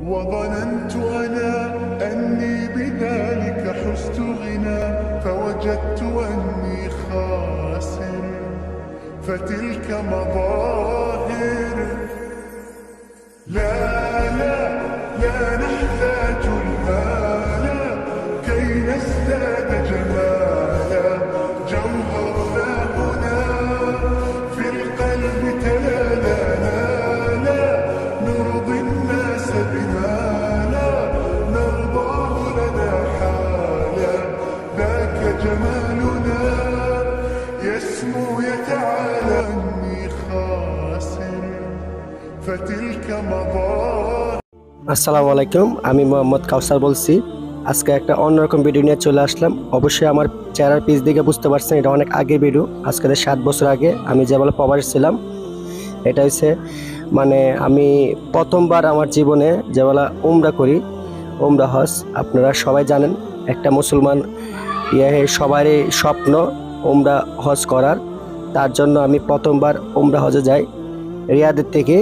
وظننت أنا أني بذلك حزت غنى فوجدت أني خاسر فتلك مظاهر لا لا لا نحتاج المال كي نزداد جمالا جوهرنا هنا في القلب تلالا لا نرضي الناس بما لا نرضاه لنا حالا ذاك جمالنا يسمو يتعالى أني خاسر فتلك مظاهر আসসালামু আলাইকুম, আমি মোহাম্মদ কাউসার বলছি। আজকে একটা অন্যরকম ভিডিও নিয়ে চলে আসলাম। অবশ্যই আমার চেহারার পিস দিকে বুঝতে পারছেন এটা অনেক আগের ভিডিও, আজকে 7 বছর আগে আমি যেবেলা প্রবাসী ছিলাম। এটা হচ্ছে মানে আমি প্রথমবার আমার জীবনে যেবেলা উমরা করি, উমরা হজ। আপনারা সবাই জানেন একটা মুসলমান সবারই স্বপ্ন উমরা হজ করার। তার জন্য আমি প্রথমবার উমরা হজে যাই রিয়াদের থেকে।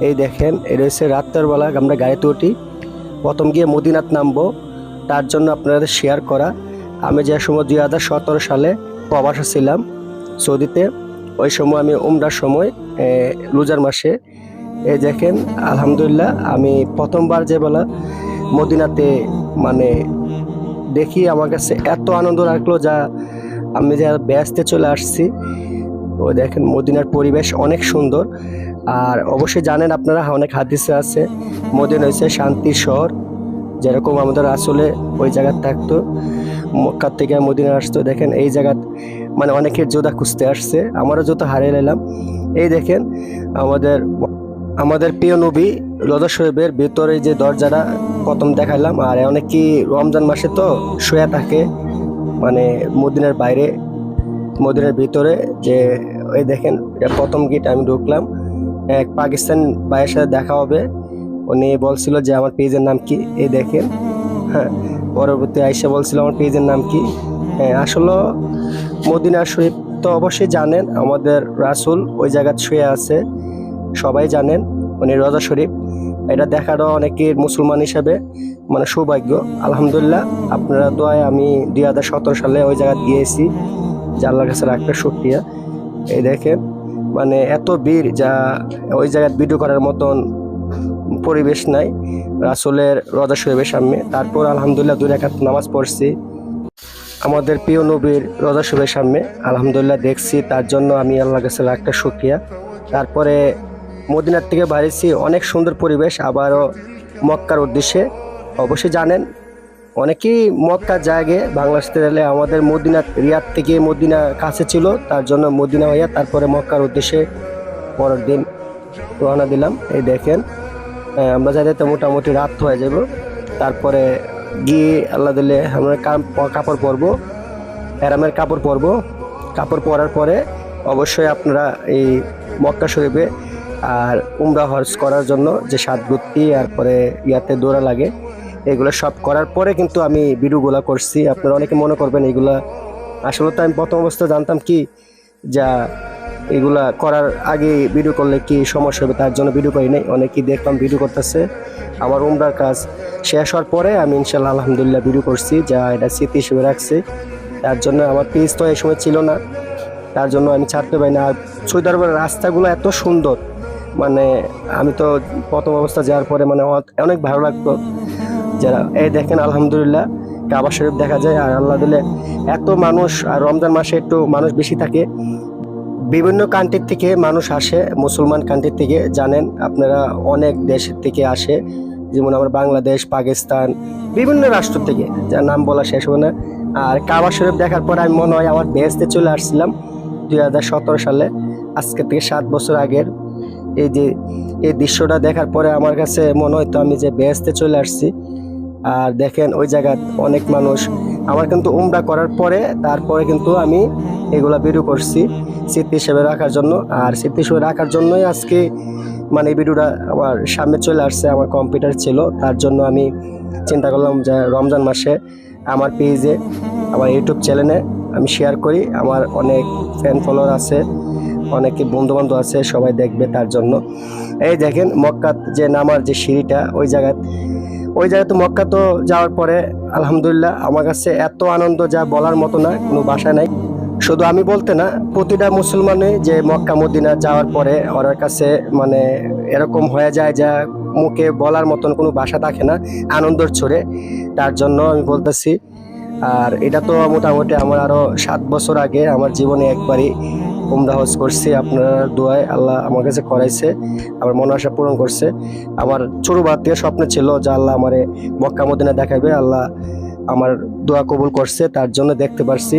এই দেখেন, এটা হচ্ছে রাতের বেলা আমরা গাড়িতে উঠি, প্রথম গিয়ে মদিনাত নামবো। তার জন্য আপনাদের শেয়ার করা, আমি যে সময় 2017 সালে প্রবাসে ছিলাম সৌদিতে, ওই সময় আমি উমরার সময় রোজার মাসে। এই দেখেন আলহামদুলিল্লাহ আমি প্রথমবার যে বেলা মদিনাতে মানে দেখি, আমার কাছে এত আনন্দ লাগলো যা আমি যে ব্যস্তে চলে আসছি। ওই দেখেন মদিনার পরিবেশ অনেক সুন্দর। আর অবশ্যই জানেন আপনারা অনেক হাদিসে আছে মদিনা হচ্ছে শান্তির শহর। যেরকম আমাদের আসলে ওই জায়গায় থাকতো, মক্কা থেকে মদিনা আসতো। দেখেন এই জায়গা মানে অনেকের জোদা খুঁজতে আসছে, আমারও জুতো হারিয়ে নিলাম। এই দেখেন আমাদের প্রিয় নবী রোজা শরীফের ভিতরে যে দরজাটা প্রথম দেখাইলাম। আর অনেকেই রমজান মাসে তো শুয়ে থাকে মানে মদিনার বাইরে, মদিনার ভিতরে যে ওই দেখেন এটা প্রথম গেট। আমি ঢুকলাম, এক পাকিস্তান ভাইয়ের সাথে দেখা হবে। উনি বলছিল যে আমার পেজের নাম কি, এই দেখেন। হ্যাঁ, পরবর্তী আইসা বলছিল আমার পেজের নাম কি। হ্যাঁ, আসলে মদিনা শরীফ তো অবশ্যই জানেন, আমাদের রাসূল ওই জায়গায় শুয়ে আছে, সবাই জানেন উনি রোজা শরীফ। এটা দেখারও অনেকের মুসলমান হিসাবে মানে সৌভাগ্য। আলহামদুলিল্লাহ আপনারা দোয়ায় আমি 2017 সালে ওই জায়গায় গিয়েছি, যে আল্লাহর কাছে রাখতে শুকরিয়া। এই দেখেন মানে এত ভিড় যা ওই জায়গায় ভিডিও করার মতন পরিবেশ নাই রাসূলের রোজা শরীফের সামনে। তারপর আলহামদুলিল্লাহ 2 রাকাত নামাজ পড়ছি আমাদের প্রিয় নবীর রোজা শরীফের সামনে, আলহামদুলিল্লাহ দেখছি। তার জন্য আমি আল্লাহর কাছে লাখটা শুকরিয়া। তারপরে মদিনার থেকে বাড়িছি, অনেক সুন্দর পরিবেশ। আবারও মক্কার উদ্দেশ্যে অবশ্যই জানেন অনেকেই মক্কা জায়গায় বাংলাদেশ থেকে, আমাদের মদিনা রিয়াদ থেকে মদিনা কাছে ছিল, তার জন্য মদিনা হইয়া তারপরে মক্কার উদ্দেশ্যে পরের দিন রওনা দিলাম। এই দেখেন আমরা যাইতে মোটামুটি রাত হয়ে যাব। তারপরে গিয়ে আল্লাহ দিলে আমরা কাপড় পরবো, এরামের কাপড় পরবো। কাপড় পরার পরে অবশ্যই আপনারা এই মক্কা শরীফে আর উমরা হজ করার জন্য যে সাতগুত্তি আর পরে ইয়াতে দৌড়া লাগে, এগুলো সব করার পরে কিন্তু আমি ভিডিওগুলো করছি। আপনারা অনেকে মনে করবেন এগুলা, আসলে তো আমি প্রথম অবস্থায় জানতাম কি যা এগুলা করার আগে ভিডিও করলে কি সমস্যা হবে, তার জন্য ভিডিও করি নাই। অনেকেই দেখলাম ভিডিও করতেছে। আমার উমরার কাজ শেষ হওয়ার পরে আমি ইনশাল্লাহ আলহামদুলিল্লাহ ভিডিও করছি, যা এটা স্মৃতি হিসেবে রাখছি। তার জন্য আমার পেজ তো এই সময় ছিল না, তার জন্য আমি ছাড়তে পারি না। আর সৌদি আরবের রাস্তাগুলো এত সুন্দর, মানে আমি তো প্রথম অবস্থা যাওয়ার পরে মানে অনেক ভালো লাগতো। যারা এই দেখেন আলহামদুলিল্লাহ কাবা শরীফ দেখা যায়। আর আল্লাহ দিলে এত মানুষ, আর রমজান মাসে একটু মানুষ বেশি থাকে, বিভিন্ন কান্ট্রির থেকে মানুষ আসে, মুসলমান কান্ট্রির থেকে জানেন আপনারা, অনেক দেশের থেকে আসে, যেমন আমার বাংলাদেশ, পাকিস্তান, বিভিন্ন রাষ্ট্র থেকে, যার নাম বলা শেষ হবে না। আর কাবা শরীফ দেখার পর আমি মনে হয় আমার বেহেশতে চলে আসছিলাম 2017 সালে, আজকে থেকে 7 বছর আগের। এই যে এই দৃশ্যটা দেখার পরে আমার কাছে মনে হয়তো আমি যে বেহেশতে চলে আসছি। আর দেখেন ওই জায়গায় অনেক মানুষ, আমার কিন্তু উমরা করার পরে তারপরে কিন্তু আমি এগুলা ভিডিও করছি স্মৃতি হিসেবে রাখার জন্য। আর স্মৃতি হিসেবে রাখার জন্যই আজকে মানে এই ভিডিওটা আমার সামনে চলে আসছে। আমার কম্পিউটার ছিল, তার জন্য আমি চিন্তা করলাম যে রমজান মাসে আমার পেজে, আমার ইউটিউব চ্যানেলে আমি শেয়ার করি। আমার অনেক ফ্যান ফলোয়ার আছে, অনেকে বন্ধু বান্ধব আছে, সবাই দেখবে তার জন্য। এই দেখেন মক্কা যে নামার যে সিঁড়িটা, ওই জায়গাতে মক্কা তো যাওয়ার পরে আলহামদুলিল্লাহ আমার কাছে এত আনন্দ যা বলার মতো না, কোনো ভাষা নাই। শুধু আমি বলতে না, প্রতিটা মুসলমানে যে মক্কা মদিনা যাওয়ার পরে ওর কাছে মানে এরকম হয়ে যায় যা মুখে বলার মতন কোনো ভাষা থাকে না, আনন্দর ছড়ে। তার জন্য আমি বলতেছি। আর এটা তো মোটামুটি আমার আরো 7 বছর আগে আমার জীবনে একবারই উমরা হজ করছি। আপনার দোয়ায় আল্লাহ আমার কাছে করাইছে, আমার মনের আশা পূরণ করছে। আমার ছোটবেলা থেকে স্বপ্ন ছিল যে আল্লাহ আমারে মক্কা মদিনা দেখাবে, আল্লাহ আমার দোয়া কবুল করছে, তার জন্য দেখতে পারছি।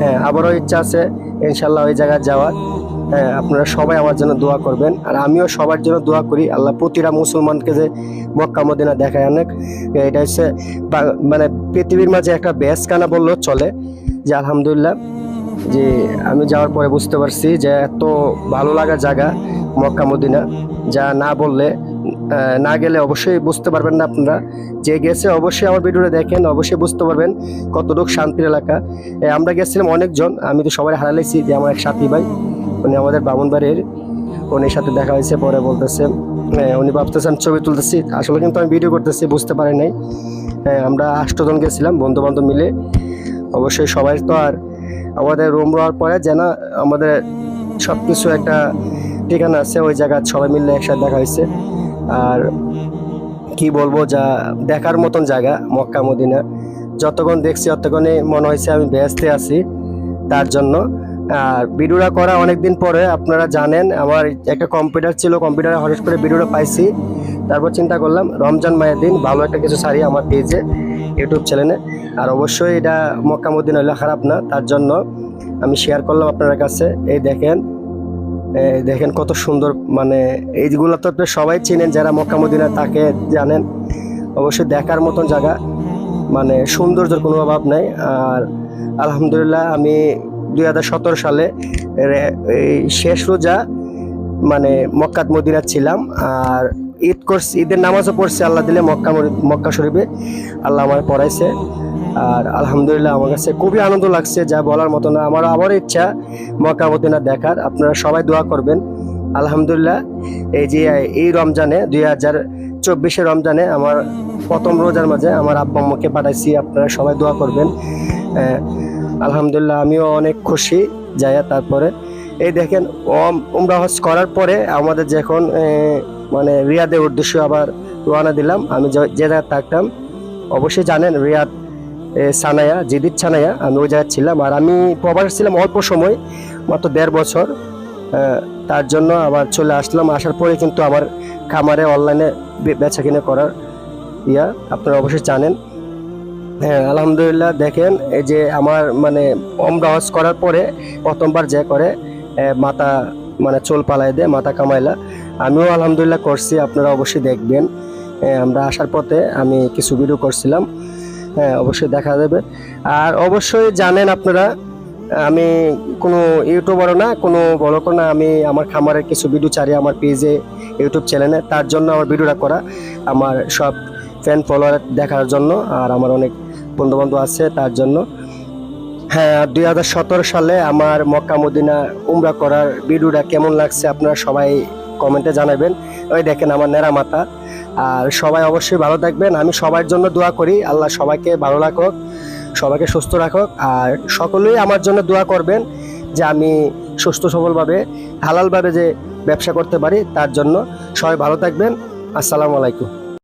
হ্যাঁ, আবারও ইচ্ছা আছে ইনশাল্লাহ ওই জায়গায় যাওয়ার। হ্যাঁ, আপনারা সবাই আমার জন্য দোয়া করবেন, আর আমিও সবার জন্য দোয়া করি আল্লাহ প্রতিটা মুসলমানকে যে মক্কা মদিনা দেখায়। অনেক এটা হচ্ছে মানে পৃথিবীর মাঝে একটা বেশ কানা বললেও চলে। যে আলহামদুলিল্লাহ যে আমি যাওয়ার পরে বুঝতে পারছি যে এত ভালো লাগা জায়গা মক্কা মদিনা, যা না বললে না গেলে অবশ্যই বুঝতে পারবেন না। আপনারা যে গেছে অবশ্যই আমার ভিডিওটা দেখেন, অবশ্যই বুঝতে পারবেন কতটুকু শান্তির এলাকা। আমরা গেছিলাম অনেকজন, আমি তো সবাই হারালাইছি। যে আমার এক সাথী ভাই, উনি আমাদের বামুনবাড়ির, উনির সাথে দেখা হয়েছে, পরে বলতেছে উনি ভাবতেছেন ছবি তুলতেছি, আসলে কিন্তু আমি ভিডিও করতেছি, বুঝতে পারি নাই। আমরা 8 জন গেছিলাম বন্ধু বান্ধব মিলে। অবশ্যই সবাই তো আর আমাদের রুম হওয়ার পরে যেন আমাদের সব কিছু একটা ঠিকানা আছে, ওই জায়গায় সবাই মিলে একসাথে দেখা হয়েছে। আর কি বলবো, যা দেখার মতন জায়গা মক্কা মদিনা। যতক্ষণ দেখছি ততক্ষণই মনে হয়েছে আমি ব্যস্ত আছি। তার জন্য আর ভিডিওটা করা অনেকদিন পরে, আপনারা জানেন আমার একটা কম্পিউটার ছিল, কম্পিউটারে হঠাৎ করে ভিডিওটা পাইছি। তারপর চিন্তা করলাম রমজান মায়ের দিন ভালো একটা কিছু ছাড়ি আমার পেজে, ইউটিউব চ্যানেলে। আর অবশ্যই এটা মক্কা মদিনা হলে খারাপ না, তার জন্য আমি শেয়ার করলাম আপনার কাছে। এই দেখেন কত সুন্দর, মানে এইগুলো তো সবাই চিনেন যারা মক্কা মদিনা তাকে জানেন। অবশ্যই দেখার মতন জায়গা, মানে সৌন্দর্যের কোনো অভাব নাই। আর আলহামদুলিল্লাহ আমি 2017 সালে এই শেষ রোজা মানে মক্কা মদিনা ছিলাম। আর ঈদের নামাজও পড়ছি আল্লাহ দিলে মক্কা শরীফে, আল্লাহ আমার পড়াইছে। আর আলহামদুলিল্লাহ আমার কাছে খুবই আনন্দ লাগছে, যা বলার মতো না। আমার আবার ইচ্ছা মক্কা মদিনা দেখার, আপনারা সবাই দোয়া করবেন। আলহামদুলিল্লাহ এই যে এই রমজানে 2024 রমজানে আমার প্রথম রোজার মাঝে আমার আব্বা আম্মাকে পাঠাইছি, আপনারা সবাই দোয়া করবেন। আলহামদুলিল্লাহ আমিও অনেক খুশি যাইয়া। তারপরে এই দেখেন উমরা হজ করার পরে আমাদের যখন মানে রিয়াদের উদ্দেশ্যে আবার রওনা দিলাম। আমি যে জায়গায় থাকতাম অবশ্যই জানেন, রিয়াদ সানায়া, জিদিদ সানায়া, আমি ওই জায়গায় ছিলাম। আর আমি প্রবাসে ছিলাম অল্প সময়, মাত্র 1.5 বছর। তার জন্য আবার চলে আসলাম। আসার পরে কিন্তু আমার খামারে অনলাইনে বেচা কিনে করার আপনারা অবশ্যই জানেন। হ্যাঁ, আলহামদুলিল্লাহ দেখেন এই যে আমার মানে উমরা হজ করার পরে প্রথমবার যে করে মাথা মানে চুল পালাই দেয়, মাথা কামাইলা, আমিও আলহামদুলিল্লাহ করছি, আপনারা অবশ্যই দেখবেন। আমরা আসার পথে আমি কিছু ভিডিও করছিলাম, হ্যাঁ অবশ্যই দেখা যাবে। আর অবশ্যই জানেন আপনারা আমি কোনো ইউটিউবারও না, কোনো বড় না, আমি আমার খামারের কিছু ভিডিও ছাড়ি আমার পেজে, ইউটিউব চ্যানেলে। তার জন্য আমার ভিডিওটা করা, আমার সব ফ্যান ফলোয়ার দেখার জন্য, আর আমার অনেক বন্ধু বান্ধব আছে তার জন্য। হ্যাঁ, 2017 সালে আমার মক্কা মদিনা উমরা করার ভিডিওটা কেমন লাগছে আপনারা সবাই কমেন্টে জানাবেন। ওই দেখেন আমার নেড়া মাথা। আর সবাই অবশ্যই ভালো থাকবেন, আমি সবার জন্য দোয়া করি আল্লাহ সবাইকে ভালো রাখুক, সবাইকে সুস্থ রাখুক। আর সকলেই আমার জন্য দোয়া করবেন যে আমি সুস্থ সবলভাবে হালালভাবে যে ব্যবসা করতে পারি, তার জন্য সবাই ভালো থাকবেন। আসসালামু আলাইকুম।